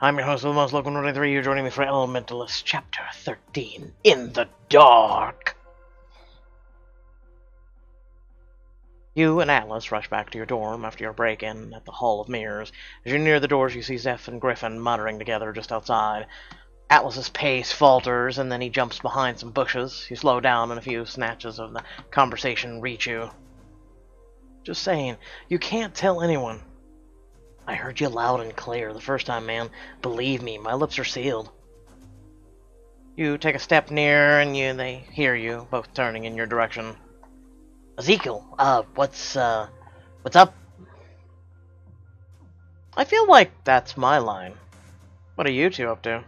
I'm your host of the most local 23. You're joining me for Elementalists, Chapter 13, In the Dark. You and Atlas rush back to your dorm after your break-in at the Hall of Mirrors. As you near the doors, you see Zeph and Griffin muttering together just outside. Atlas's pace falters, and then he jumps behind some bushes. You slow down, and a few snatches of the conversation reach you. Just saying, you can't tell anyone. I heard you loud and clear the first time, man. Believe me, my lips are sealed. You take a step near, and they hear you, both turning in your direction. Ezekiel, what's up? I feel like that's my line. What are you two up to?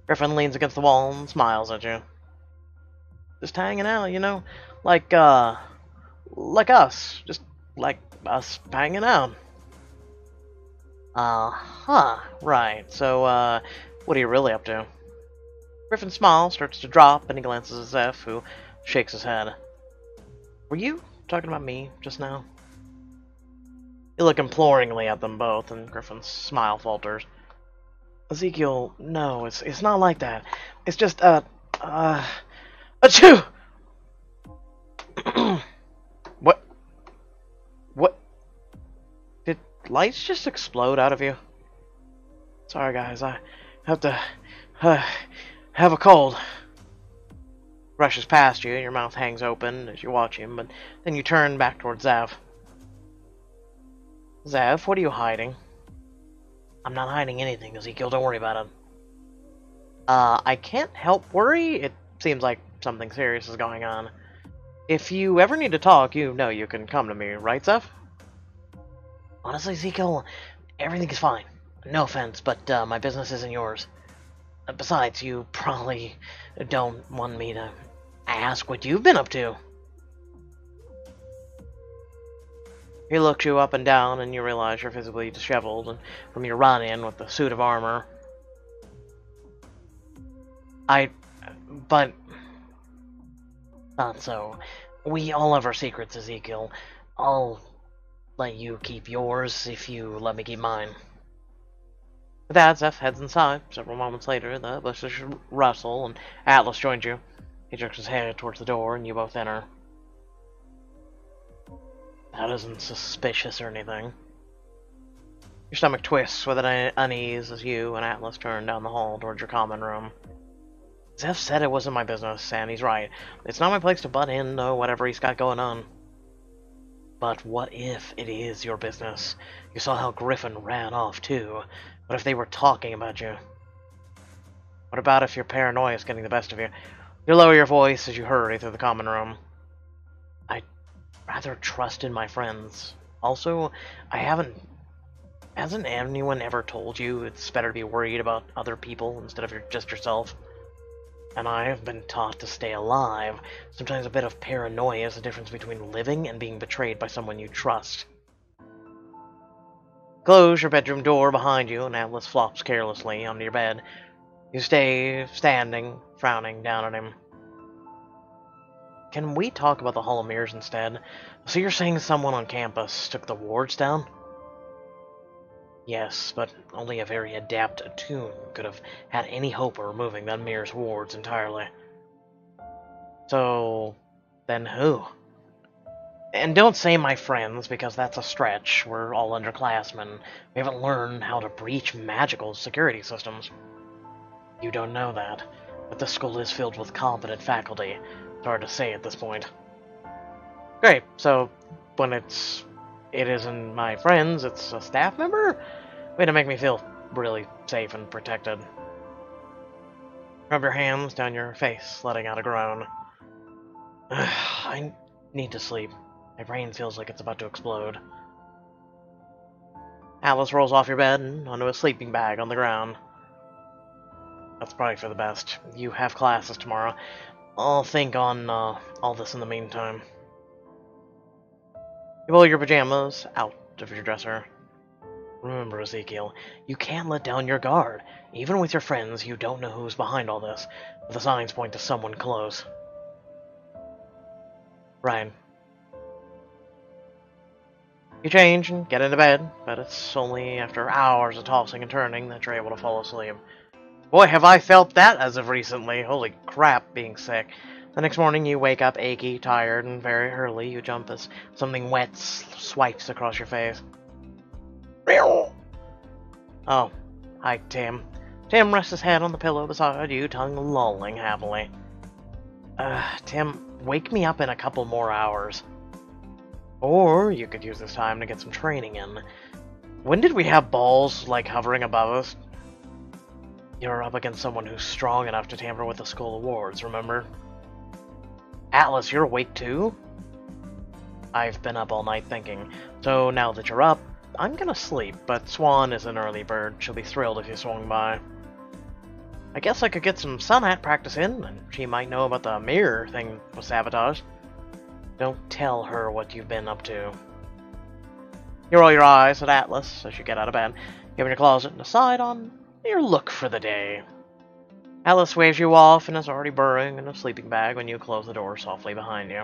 Griffin leans against the wall and smiles at you. Just hanging out, like us. Just like us hanging out. Right. So, what are you really up to? Griffin's smile starts to drop, and he glances at Zeph, who shakes his head. Were you talking about me just now? You look imploringly at them both, and Griffin's smile falters. Ezekiel, no, it's not like that. It's just, achoo! What? Did lights just explode out of you? Sorry, guys, I have to, have a cold. Rushes past you, your mouth hangs open as you watch him, but then you turn back towards Zeph. Zeph, what are you hiding? I'm not hiding anything, Ezekiel, don't worry about it. I can't help worry. It seems like something serious is going on. If you ever need to talk, you know you can come to me, right, Zeph? Honestly, Ezekiel, everything is fine. No offense, but my business isn't yours. Besides, you probably don't want me to ask what you've been up to. He looks you up and down, and you realize you're physically disheveled and from your run-in with the suit of armor. But... Not so. We all have our secrets, Ezekiel. I'll let you keep yours if you let me keep mine. With that, Zeph heads inside. Several moments later, the bushes rustle, and Atlas joins you. He jerks his head towards the door, and you both enter. That isn't suspicious or anything. Your stomach twists with an unease as you and Atlas turn down the hall towards your common room. Zeph said it wasn't my business, and he's right. It's not my place to butt in to whatever he's got going on. But what if it is your business? You saw how Griffin ran off, too. What if they were talking about you? What about if your paranoia is getting the best of you? You lower your voice as you hurry through the common room. I'd rather trust in my friends. Also, hasn't anyone ever told you it's better to be worried about other people instead of just yourself? And I have been taught to stay alive. Sometimes a bit of paranoia is the difference between living and being betrayed by someone you trust. Close your bedroom door behind you, and Atlas flops carelessly onto your bed. You stay standing, frowning down at him. Can we talk about the Hall of Mirrors instead? So you're saying someone on campus took the wards down? Yes, but only a very adept Attune could have had any hope of removing that mirror's wards entirely. So, then who? And don't say my friends, because that's a stretch. We're all underclassmen. We haven't learned how to breach magical security systems. You don't know that, but the school is filled with competent faculty. It's hard to say at this point. Great, so when it isn't my friends, it's a staff member? Way to make me feel really safe and protected. Rub your hands down your face, letting out a groan. I need to sleep. My brain feels like it's about to explode. Atlas rolls off your bed and onto a sleeping bag on the ground. That's probably for the best. You have classes tomorrow. I'll think on all this in the meantime. You pull your pajamas out of your dresser. Remember, Ezekiel, you can't let down your guard. Even with your friends, you don't know who's behind all this, but the signs point to someone close. Ryan. You change and get into bed, but it's only after hours of tossing and turning that you're able to fall asleep. Boy, have I felt that as of recently. Holy crap, being sick. The next morning you wake up achy, tired, and very early you jump as something wet swipes across your face. Oh, hi, Tim. Tim rests his head on the pillow beside you, tongue lolling happily. Tim, wake me up in a couple more hours. Or you could use this time to get some training in. When did we have balls, like, hovering above us? You're up against someone who's strong enough to tamper with the school awards, remember? Atlas, you're awake too? I've been up all night thinking, so now that you're up, I'm gonna sleep, but Swan is an early bird. She'll be thrilled if you swung by. I guess I could get some Sunhat practice in, and she might know about the mirror thing was sabotaged. Don't tell her what you've been up to. You roll your eyes at Atlas as you get out of bed, you open your closet and decide on your look for the day. Atlas waves you off and is already burrowing in a sleeping bag when you close the door softly behind you.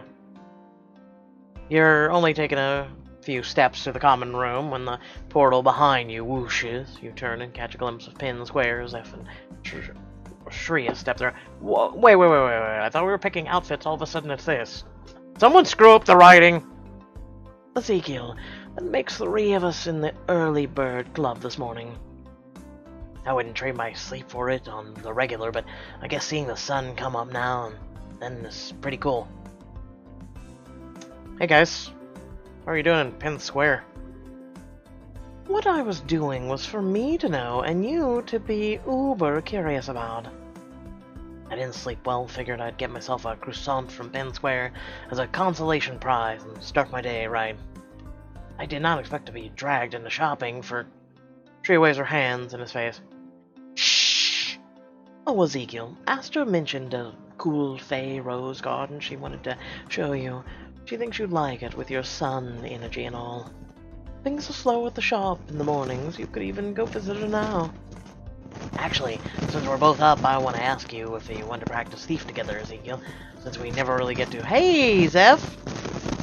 You're only taking a few steps to the common room when the portal behind you whooshes. You turn and catch a glimpse of Pin Squares, F and Shria step there. Whoa, wait. I thought we were picking outfits. All of a sudden it's this. Someone screw up the writing! Ezekiel, that makes 3 of us in the early bird club this morning. I wouldn't trade my sleep for it on the regular, but I guess seeing the sun come up now and then is pretty cool. Hey guys, what are you doing in Penn Square? What I was doing was for me to know and you to be uber curious about. I didn't sleep well, figured I'd get myself a croissant from Penn Square as a consolation prize and start my day right. I did not expect to be dragged into shopping for... She waves her hands in his face. Shh! Oh, Ezekiel, Astra mentioned a cool Fey rose garden she wanted to show you. She thinks you'd like it with your sun energy and all. Things are slow at the shop in the mornings. You could even go visit her now. Actually, since we're both up, I want to ask you if you want to practice thief together, Ezekiel, since we never really get to. Hey, Zeph!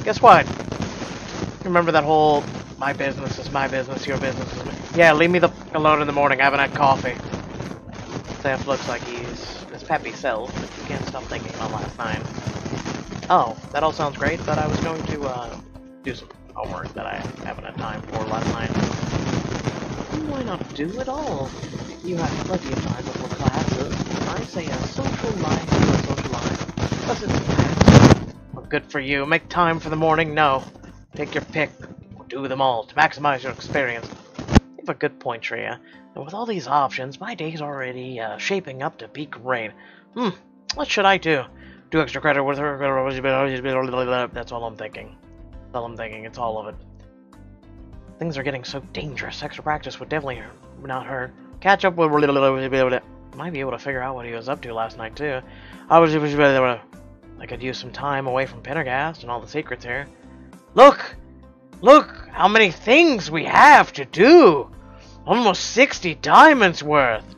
Guess what? Remember that whole my business is my business, your business is my... Yeah, leave me the f*** alone in the morning. I haven't had coffee. Zeph looks like he's his peppy self, but you can't stop thinking about last night. Oh, that all sounds great, but I was going to do some homework that I haven't had time for last night. Why not do it all? You have plenty of time before classes. I say a social life is a social life. Plus it's fast. Well, good for you. Make time for the morning? No. Take your pick. Or do them all to maximize your experience. You have a good point, Shreya. And with all these options, my day's already shaping up to be great. What should I do? Do extra credit with her? That's all I'm thinking. That's all I'm thinking. It's all of it. Things are getting so dangerous. Extra practice would definitely not hurt. Catch up with... Might be able to figure out what he was up to last night, too. I could use some time away from Pendarghast and all the secrets here. Look! Look how many things we have to do! Almost 60 diamonds worth!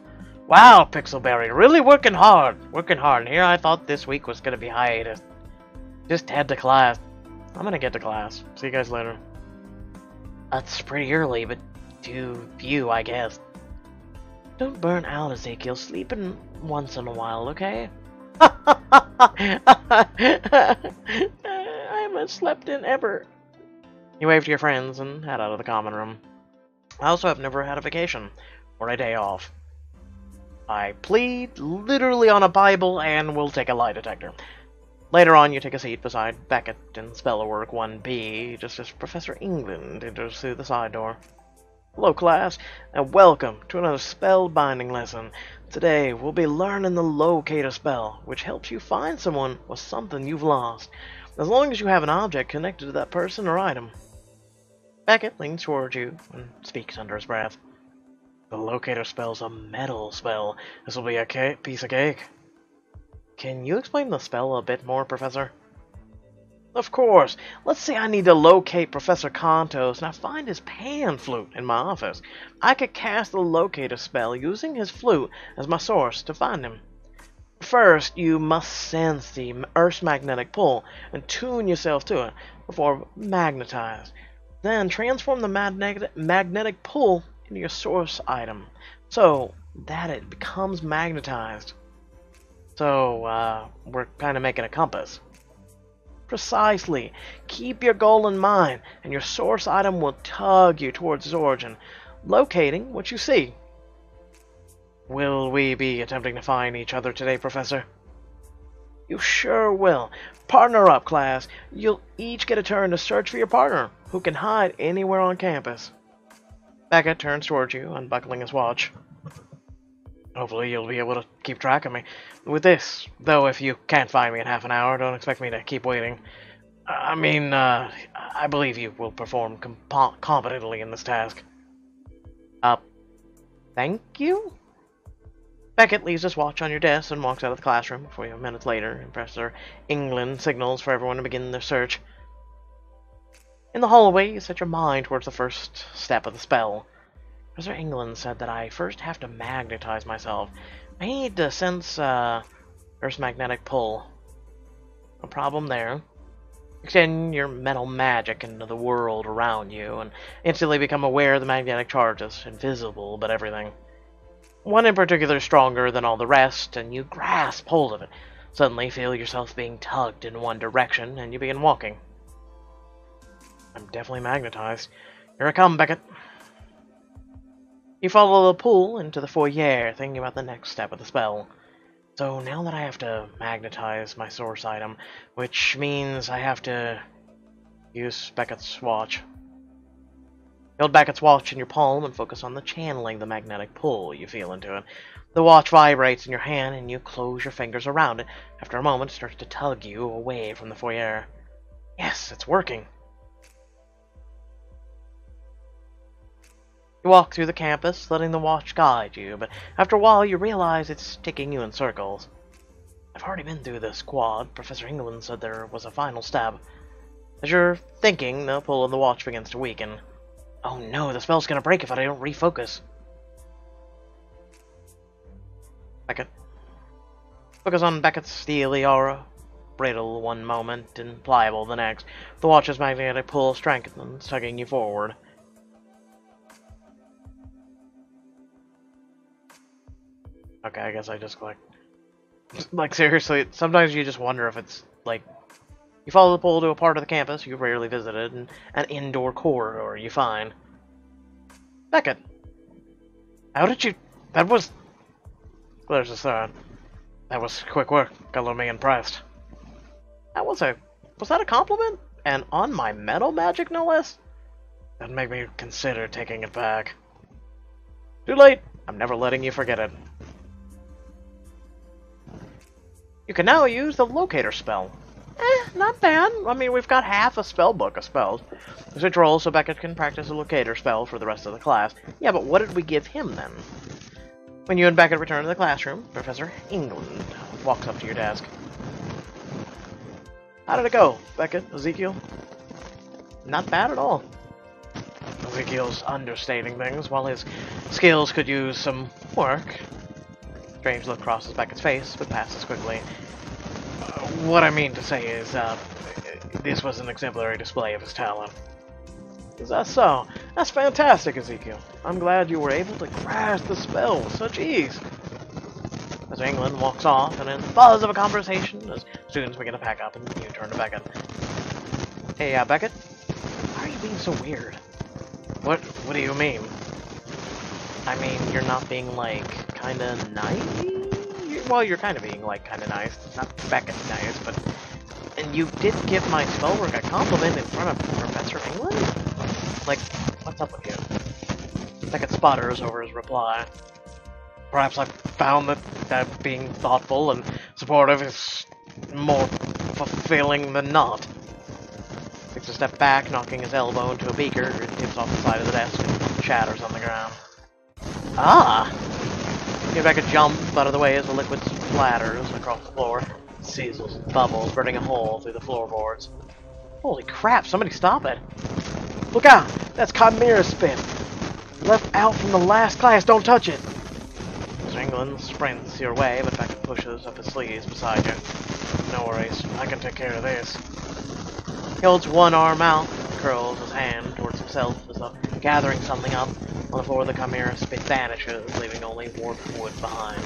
Wow, Pixelberry, really working hard. Working hard. And here I thought this week was going to be hiatus. Just head to class. I'm going to get to class. See you guys later. That's pretty early, but to you, I guess. Don't burn out, Ezekiel. Sleep in once in a while, okay? I haven't slept in ever. You wave to your friends and head out of the common room. I also have never had a vacation or a day off. I plead literally on a Bible and will take a lie detector. Later on, you take a seat beside Beckett in Spellwork 1B, just as Professor England enters through the side door. Hello, class, and welcome to another spellbinding lesson. Today, we'll be learning the Locator spell, which helps you find someone or something you've lost, as long as you have an object connected to that person or item. Beckett leans towards you and speaks under his breath. The Locator spell's a metal spell. This will be a piece of cake. Can you explain the spell a bit more, Professor? Of course. Let's say I need to locate Professor Contos and I find his pan flute in my office. I could cast the Locator spell using his flute as my source to find him. First, you must sense the Earth's magnetic pull and tune yourself to it before magnetized. Then transform the magnetic pull into your source item so that it becomes magnetized. So, we're kind of making a compass. Precisely. Keep your goal in mind, and your source item will tug you towards its origin, locating what you see. Will we be attempting to find each other today, Professor? You sure will. Partner up, class. You'll each get a turn to search for your partner, who can hide anywhere on campus. Beckett turns towards you, unbuckling his watch. Hopefully you'll be able to keep track of me. With this, though, if you can't find me in half an hour, don't expect me to keep waiting. I believe you will perform competently in this task. Thank you? Beckett leaves his watch on your desk and walks out of the classroom. 40 minutes later, Professor England signals for everyone to begin their search. In the hallway, you set your mind towards the first step of the spell. Professor England said that I first have to magnetize myself. I need to sense Earth's magnetic pull. No problem there. Extend your mental magic into the world around you and instantly become aware of the magnetic charges, invisible but everything. One in particular is stronger than all the rest, and you grasp hold of it. Suddenly feel yourself being tugged in one direction, and you begin walking. I'm definitely magnetized. Here I come, Beckett. You follow the pull into the foyer, thinking about the next step of the spell. So now that I have to magnetize my source item, which means I have to use Beckett's watch. Hold Beckett's watch in your palm and focus on the channeling the magnetic pull you feel into it. The watch vibrates in your hand and you close your fingers around it. After a moment, it starts to tug you away from the foyer. Yes, it's working. You walk through the campus, letting the watch guide you, but after a while you realize it's taking you in circles. I've already been through this quad. Professor England said there was a final step. As you're thinking, the pull of the watch begins to weaken. Oh no, the spell's gonna break if I don't refocus. Beckett. Focus on Beckett's steely aura. Brittle one moment and pliable the next. The watch's magnetic pull strengthens, tugging you forward. Okay, I guess I just clicked. Like, seriously, sometimes you just wonder if it's, like, you follow the pull to a part of the campus you've rarely visited, and an indoor corridor you find. Beckett! How did you... That was... There's a third. That was quick work. Got me impressed. That was a... Was that a compliment? And on my metal magic, no less? That'd make me consider taking it back. Too late! I'm never letting you forget it. You can now use the Locator spell. Not bad. I mean, we've got half a spell book of spells. Switch roles so Beckett can practice a Locator spell for the rest of the class. Yeah, but what did we give him then? When you and Beckett return to the classroom, Professor England walks up to your desk. How did it go, Beckett, Ezekiel? Not bad at all. Ezekiel's understating things, while his skills could use some work. Strange look crosses Beckett's face, but passes quickly. What I mean to say is, this was an exemplary display of his talent. Is that so? That's fantastic, Ezekiel. I'm glad you were able to grasp the spell with such ease. As England walks off, and in the buzz of a conversation, as students begin to pack up, and you turn to Beckett. Hey, Beckett? Why are you being so weird? What do you mean? I mean, you're not being, like, kinda nice? Well, you're kinda being, like, kinda nice. Not Beckett nice, but... And you did give my spellwork a compliment in front of Professor England? Like, what's up with you? Beckett sputters over his reply. Perhaps I found that being thoughtful and supportive is more fulfilling than not. Takes a step back, knocking his elbow into a beaker. It tips off the side of the desk and shatters on the ground. Ah! Beckett jumps out of the way as the liquid splatters across the floor. Sizzles and bubbles, burning a hole through the floorboards. Holy crap, somebody stop it! Look out! That's Chimera spit! Left out from the last class, don't touch it! Mr. England sprints your way, but Beckett pushes up his sleeves beside you. No worries, I can take care of this. He holds one arm out, curls his hand towards himself as though gathering something up. On the floor, the chimera spit vanishes, leaving only warped wood behind.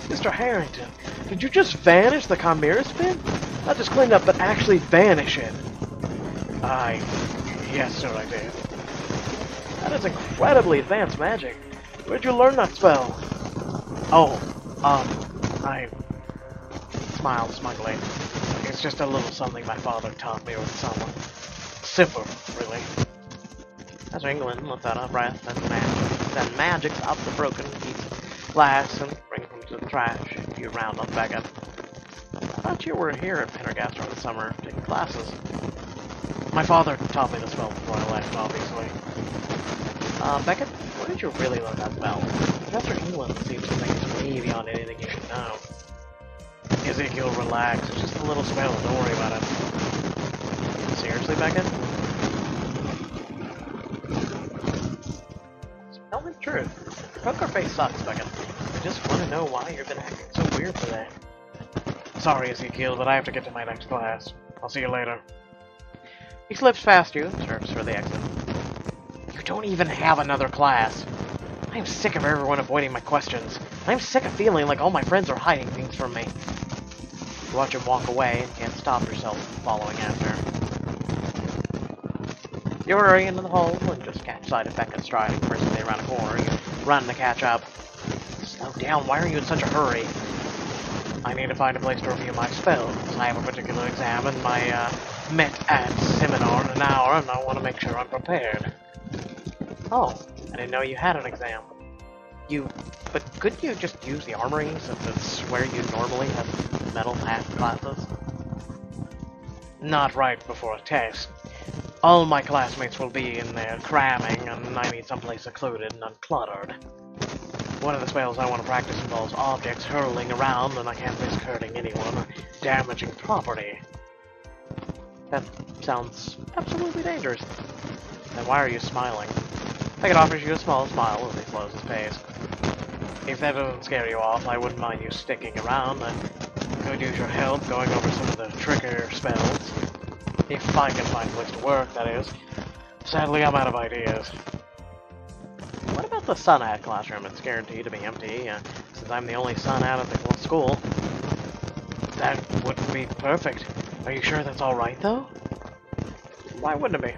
Mr. Harrington, did you just vanish the chimera spit? Not just clean up, but actually vanish it. Yes, sir, I did. That is incredibly advanced magic. Where'd you learn that spell? I smiled smugly. It's just a little something my father taught me over the summer. Simple, really. As England lets out a breath and magics up the broken piece of glass and brings them to the trash. You round on Beckett. I thought you were here at Pendarghast over the summer taking classes. My father taught me the spell before I left, obviously. Beckett, where did you really learn that spell? Professor England seems to think it's way beyond anything you should know. Ezekiel, relax. It's just a little spell. Don't worry about it. Seriously, Beckett? Tell me the truth. Poker face sucks, Beckett. I just want to know why you've been acting so weird today. Sorry, Ezekiel, but I have to get to my next class. I'll see you later. He slips past you and turns for the exit. You don't even have another class. I am sick of everyone avoiding my questions. I am sick of feeling like all my friends are hiding things from me. You watch him walk away and can't stop yourself from following after. You hurry into the hole and just catch sight of Becca striding briskly around a corner. You run to catch up. Slow down, why are you in such a hurry? I need to find a place to review my spells. I have a particular exam in my Met at seminar in an hour, and I want to make sure I'm prepared. Oh, I didn't know you had an exam. But couldn't you just use the armory since it's where you normally have metal path classes? Not right before a test. All my classmates will be in there cramming, and I need someplace secluded and uncluttered. One of the spells I want to practice involves objects hurling around, and I can't risk hurting anyone or damaging property. That sounds absolutely dangerous. Then why are you smiling? Beckett offers you a small smile as he slows his pace. If that doesn't scare you off, I wouldn't mind you sticking around. I could use your help going over some of the trickier spells. If I can find a place to work, that is. Sadly, I'm out of ideas. What about the Sun Hat classroom? It's guaranteed to be empty, since I'm the only Sun Hat at the whole school. That would be perfect. Are you sure that's alright, though? Why wouldn't it be?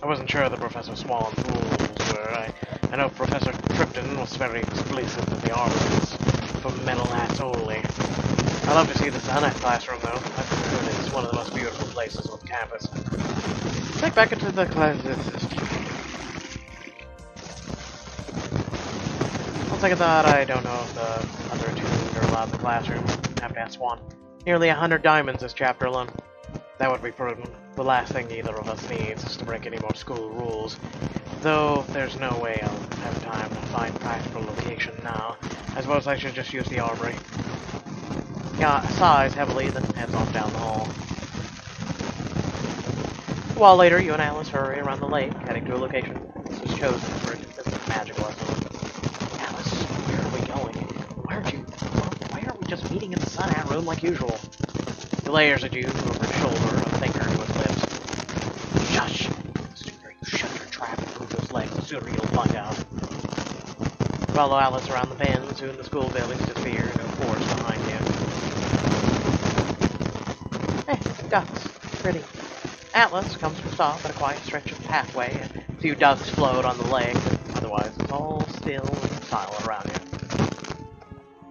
I wasn't sure that Professor Swan's rules were. I know Professor Tripton was very explicit that the armor is for metal hats only. I love to see the Sun Hat classroom, though. I've heard it's one of the most beautiful places on campus. Take back into the class. I'll take a thought. I don't know if the other two are allowed in the classroom. Have to ask Swan. Nearly 100 diamonds this chapter alone. That would be prudent. The last thing either of us needs is to break any more school rules. Though there's no way I'll have time to find a practical location now. I suppose I should just use the armory. Yeah, sighs heavily, then heads off down the hall. A while later, you and Alice hurry around the lake, heading to a location this was chosen for a magic lesson. Alice, where are we going? Why aren't we just meeting in the Sun Hat room like usual? He glares at you over his shoulder, a finger to his lips. Shush! The sooner you shut your trap and move those legs, the sooner you'll find out. Follow Alice around the bend, soon the school buildings disappear into a forest behind you. Hey, ducks. Pretty. Atlas comes to a stop at a quiet stretch of pathway. A few ducks float on the lake, but otherwise it's all still and silent around you.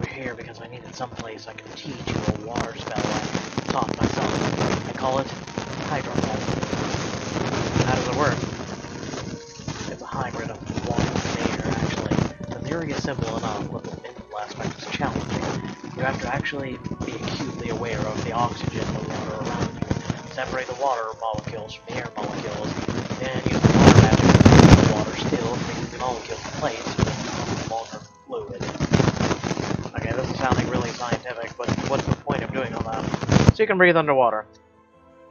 We're here because I needed someplace I can teach you a water spell I taught myself. I call it Hydra. How does it work? It's a hybrid of water and air, actually. The theory is simple enough, but the mental aspect is challenging. You have to actually be acutely aware of the oxygen in the water around you. Separate the water molecules from the air molecules, then use the water magic to keep the water still, bringing the molecules in place so that it's no longer fluid. Okay, this is sounding really scientific, but what's the point of doing all that? So you can breathe underwater.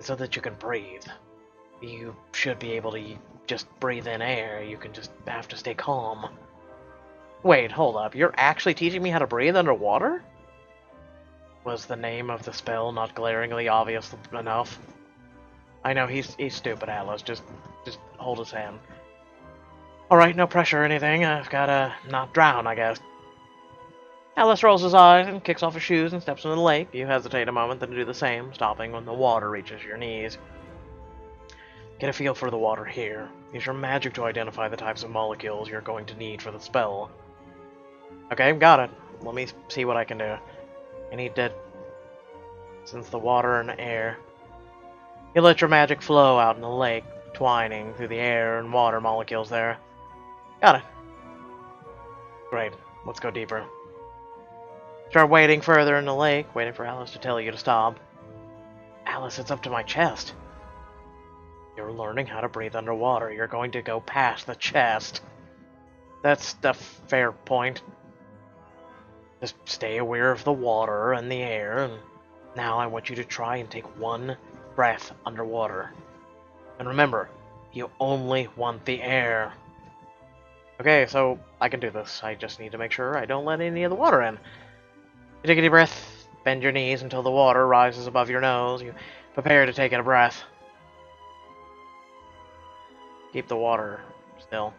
So that you can breathe. You should be able to just breathe in air, you can just have to stay calm. Wait, hold up, you're actually teaching me how to breathe underwater? Was the name of the spell not glaringly obvious enough? I know he's stupid, Atlas. Just hold his hand. Alright, no pressure or anything. I've gotta not drown, I guess. Atlas rolls his eyes and kicks off his shoes and steps into the lake. You hesitate a moment, then do the same, stopping when the water reaches your knees. Get a feel for the water here. Use your magic to identify the types of molecules you're going to need for the spell. Okay, got it. Let me see what I can do. I need to sense the water and air. You let your magic flow out in the lake, twining through the air and water molecules there. Got it. Great. Let's go deeper. Start wading further in the lake, waiting for Alice to tell you to stop. Alice, it's up to my chest. You're learning how to breathe underwater. You're going to go past the chest. That's a fair point. Just stay aware of the water and the air, and now I want you to try and take one breath underwater. And remember, you only want the air. Okay, so I can do this. I just need to make sure I don't let any of the water in. You take a deep breath, bend your knees until the water rises above your nose. You prepare to take in a breath. Keep the water still.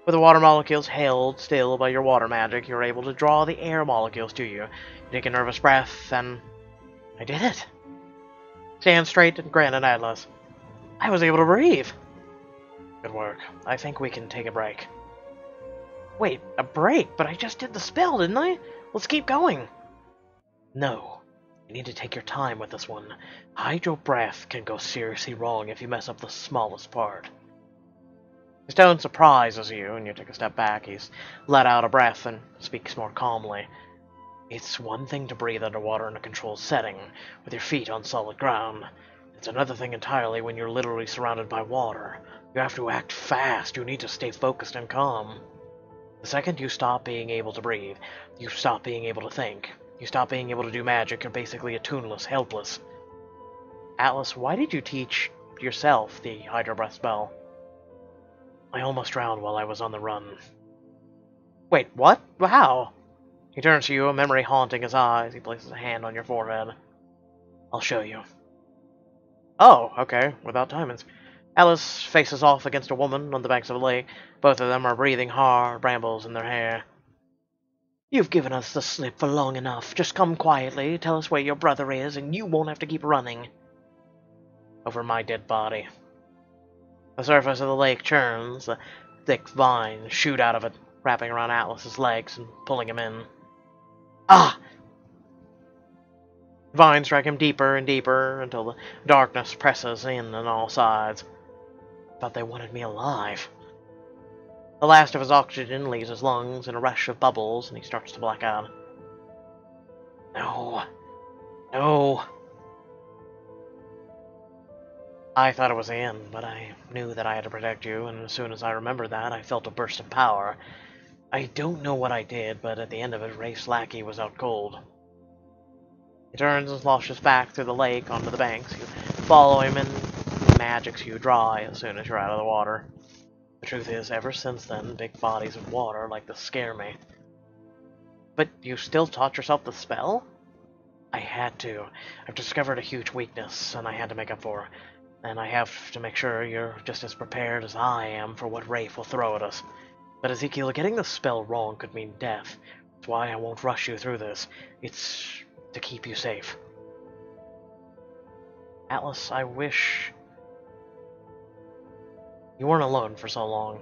With the water molecules held still by your water magic, you're able to draw the air molecules to you. You take a nervous breath, and I did it. Stand straight and grin at Atlas. I was able to breathe. Good work. I think we can take a break. Wait, a break? But I just did the spell, didn't I? Let's keep going. No. You need to take your time with this one. Hydra breath can go seriously wrong if you mess up the smallest part. His tone surprises you, and you take a step back. He's let out a breath and speaks more calmly. It's one thing to breathe underwater in a controlled setting, with your feet on solid ground. It's another thing entirely when you're literally surrounded by water. You have to act fast. You need to stay focused and calm. The second you stop being able to breathe, you stop being able to think. You stop being able to do magic. You're basically attuneless, helpless. Atlas, why did you teach yourself the Hydra breath spell? I almost drowned while I was on the run. Wait, what? How? He turns to you, a memory haunting his eyes. He places a hand on your forehead. I'll show you. Oh, okay, without diamonds. Alice faces off against a woman on the banks of a lake. Both of them are breathing hard, brambles in their hair. You've given us the slip for long enough. Just come quietly, tell us where your brother is, and you won't have to keep running. Over my dead body. The surface of the lake churns. The thick vines shoot out of it, wrapping around Atlas's legs and pulling him in. Ah! Vines drag him deeper and deeper until the darkness presses in on all sides. Thought they wanted me alive. The last of his oxygen leaves his lungs in a rush of bubbles, and he starts to black out. No. No. I thought it was the end, but I knew that I had to protect you, and as soon as I remembered that, I felt a burst of power. I don't know what I did, but at the end of it, Rafe's lackey was out cold. He turns and sloshes back through the lake onto the banks. You follow him, and he magics you dry as soon as you're out of the water. The truth is, ever since then, big bodies of water like this scare me. But you still taught yourself the spell? I had to. I've discovered a huge weakness, and I had to make up for it. And I have to make sure you're just as prepared as I am for what Rafe will throw at us. But Ezekiel, getting the spell wrong could mean death. That's why I won't rush you through this. It's to keep you safe. Atlas, I wish you weren't alone for so long.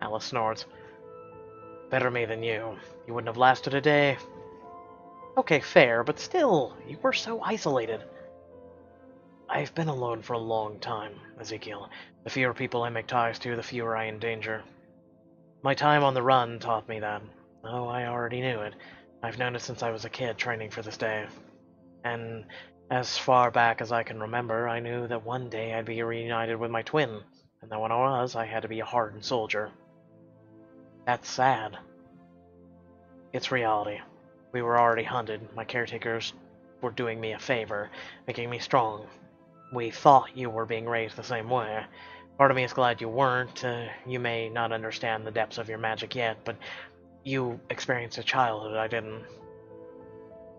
Atlas snorts. Better me than you. You wouldn't have lasted a day. Okay, fair, but still, you were so isolated. I've been alone for a long time, Ezekiel. The fewer people I make ties to, the fewer I endanger. My time on the run taught me that. Oh, I already knew it. I've known it since I was a kid training for this day. And as far back as I can remember, I knew that one day I'd be reunited with my twin, and that when I was, I had to be a hardened soldier. That's sad. It's reality. We were already hunted. My caretakers were doing me a favor, making me strong. We thought you were being raised the same way. Part of me is glad you weren't. You may not understand the depths of your magic yet, but you experienced a childhood I didn't.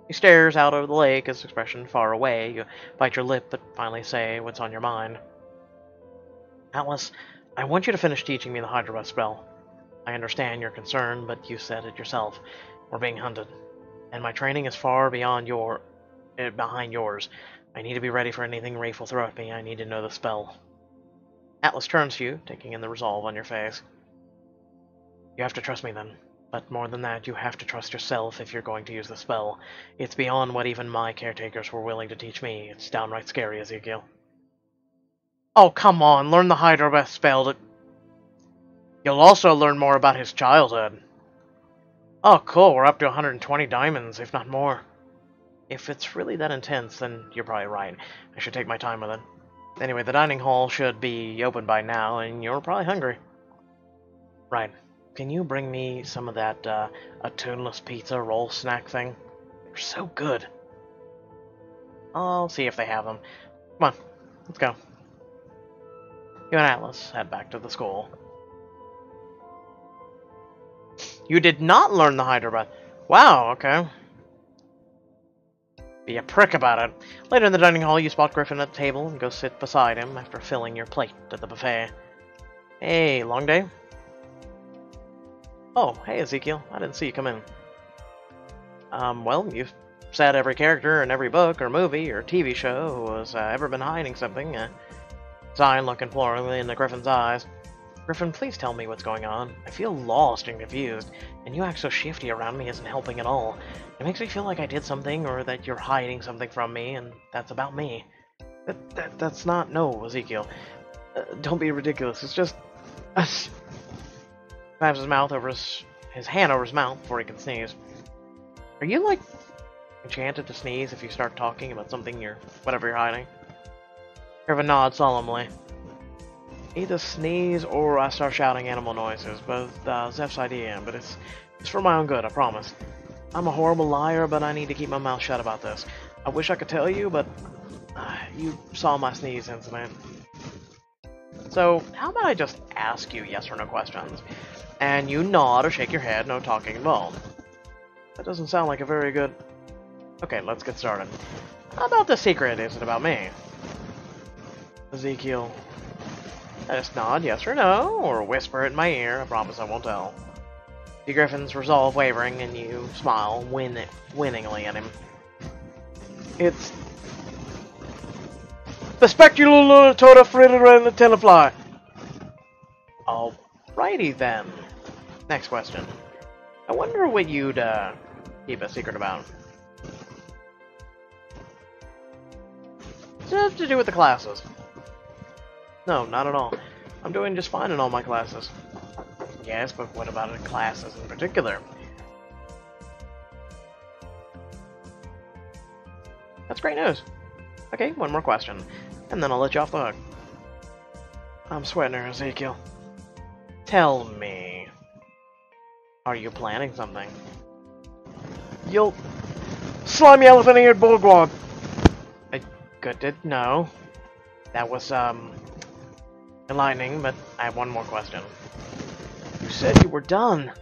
He stares out over the lake, his expression far away. You bite your lip, but finally say what's on your mind. Atlas, I want you to finish teaching me the Hydra spell. I understand your concern, but you said it yourself. We're being hunted. And my training is far behind yours. I need to be ready for anything Rafe will throw at me. I need to know the spell. Atlas turns to you, taking in the resolve on your face. You have to trust me then. But more than that, you have to trust yourself if you're going to use the spell. It's beyond what even my caretakers were willing to teach me. It's downright scary, Ezekiel. Oh, come on, learn the Hydra spell. You'll also learn more about his childhood. Oh, cool, we're up to 120 diamonds, if not more. If it's really that intense, then you're probably right. I should take my time with it. Anyway, the dining hall should be open by now, and you're probably hungry. Right. Can you bring me some of that, a tuneless pizza roll snack thing? They're so good. I'll see if they have them. Come on, let's go. You and Atlas head back to the school. You did not learn the Hydra breath. Wow, okay. Be a prick about it. Later in the dining hall, you spot Griffin at the table and go sit beside him after filling your plate at the buffet. Hey, long day? Oh, hey Ezekiel, I didn't see you come in. Well, you've said every character in every book or movie or TV show who has ever been hiding something. Zion looked imploringly into Griffin's eyes. Griffin, please tell me what's going on. I feel lost and confused, and you act so shifty around me isn't helping at all. It makes me feel like I did something, or that you're hiding something from me, and that's about me. That's not... No, Ezekiel. Don't be ridiculous, it's just... Slaps his mouth over his hand over his mouth before he can sneeze. Are you, like, enchanted to sneeze if you start talking about something whatever you're hiding? Griffin nods solemnly. Either sneeze or I start shouting animal noises, both Zeph's idea, but it's for my own good, I promise. I'm a horrible liar, but I need to keep my mouth shut about this. I wish I could tell you, but you saw my sneeze incident. So, how about I just ask you yes or no questions? And you nod or shake your head, no talking involved. That doesn't sound like a very good... Okay, let's get started. How about the secret isn't about me? Ezekiel... I just nod yes or no, or whisper it in my ear. I promise I won't tell. See Griffin's resolve wavering, and you smile winningly at him. It's... the speculatora fritter and the tenafly. Alrighty then. Next question. I wonder what you'd keep a secret about. Does it have to do with the classes? No, not at all. I'm doing just fine in all my classes. Yes, but what about the classes in particular? That's great news. Okay, one more question, and then I'll let you off the hook. I'm sweating her, Ezekiel. Tell me, are you planning something? You'll... slimy elephant-eared bullgwog! Good to know. That was, enlightening, but I have one more question. You said you were done.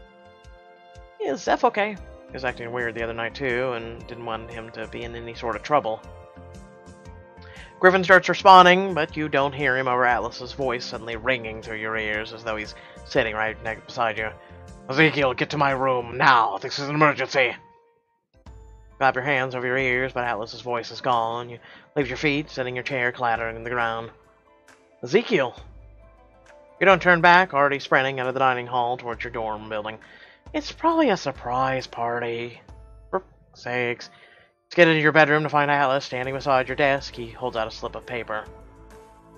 Yeah, is Zeph okay? He was acting weird the other night too, and didn't want him to be in any sort of trouble. Griffin starts responding, but you don't hear him over Atlas's voice suddenly ringing through your ears as though he's sitting right next beside you. Ezekiel, get to my room, now! This is an emergency! Clap your hands over your ears, but Atlas's voice is gone. You leave your feet, sitting your chair clattering on the ground. Ezekiel! You don't turn back, already sprinting out of the dining hall towards your dorm building. It's probably a surprise party. For sakes. Let's get into your bedroom to find Atlas standing beside your desk. He holds out a slip of paper.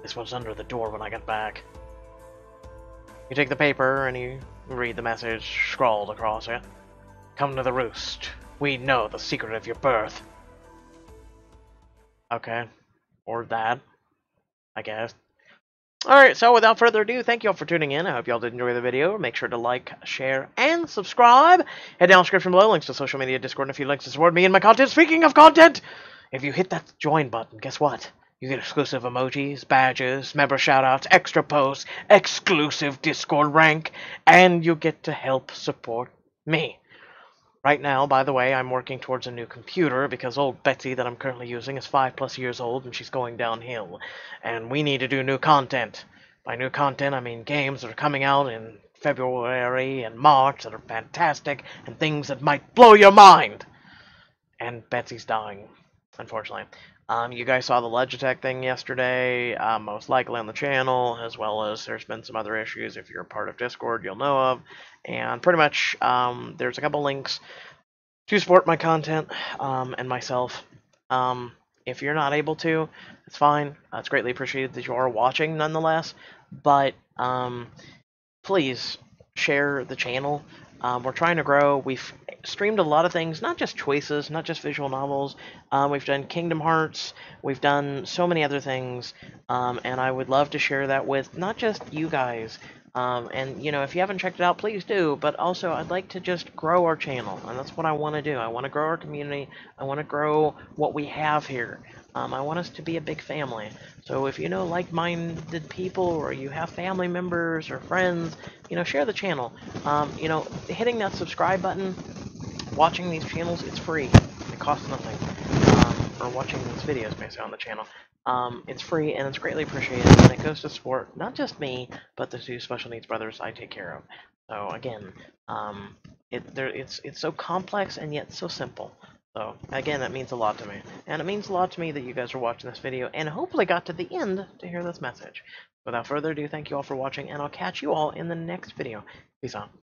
This was under the door when I got back. You take the paper and you read the message scrawled across it. Come to the roost. We know the secret of your birth. Okay. Or that, I guess. Alright, so without further ado, thank you all for tuning in. I hope you all did enjoy the video. Make sure to like, share, and subscribe. Head down in the description below, links to social media, Discord, and a few links to support me and my content. Speaking of content, if you hit that join button, guess what? You get exclusive emojis, badges, member shoutouts, extra posts, exclusive Discord rank, and you get to help support me. Right now, by the way, I'm working towards a new computer because old Betsy that I'm currently using is 5+ years old and she's going downhill. And we need to do new content. By new content, I mean games that are coming out in February and March that are fantastic and things that might blow your mind. And Betsy's dying, unfortunately. You guys saw the Logitech thing yesterday, most likely on the channel, as well as there's been some other issues. If you're a part of Discord, you'll know of. And pretty much, there's a couple links to support my content and myself. If you're not able to, it's fine. It's greatly appreciated that you are watching nonetheless. But please share the channel. We're trying to grow. We've streamed a lot of things, not just choices, not just visual novels. We've done Kingdom Hearts. We've done so many other things, and I would love to share that with not just you guys. And, you know, if you haven't checked it out, please do. But also, I'd like to just grow our channel, and that's what I want to do. I want to grow our community. I want to grow what we have here. I want us to be a big family. So if you know like-minded people, or you have family members or friends, you know, share the channel. You know, hitting that subscribe button, watching these channels, it's free. It costs nothing. Or watching these videos based on the channel. It's free and it's greatly appreciated, and it goes to support not just me, but the two special needs brothers I take care of. So again, it's so complex and yet so simple. So again, that means a lot to me, and it means a lot to me that you guys are watching this video and hopefully got to the end to hear this message. Without further ado, thank you all for watching, and I'll catch you all in the next video. Peace out.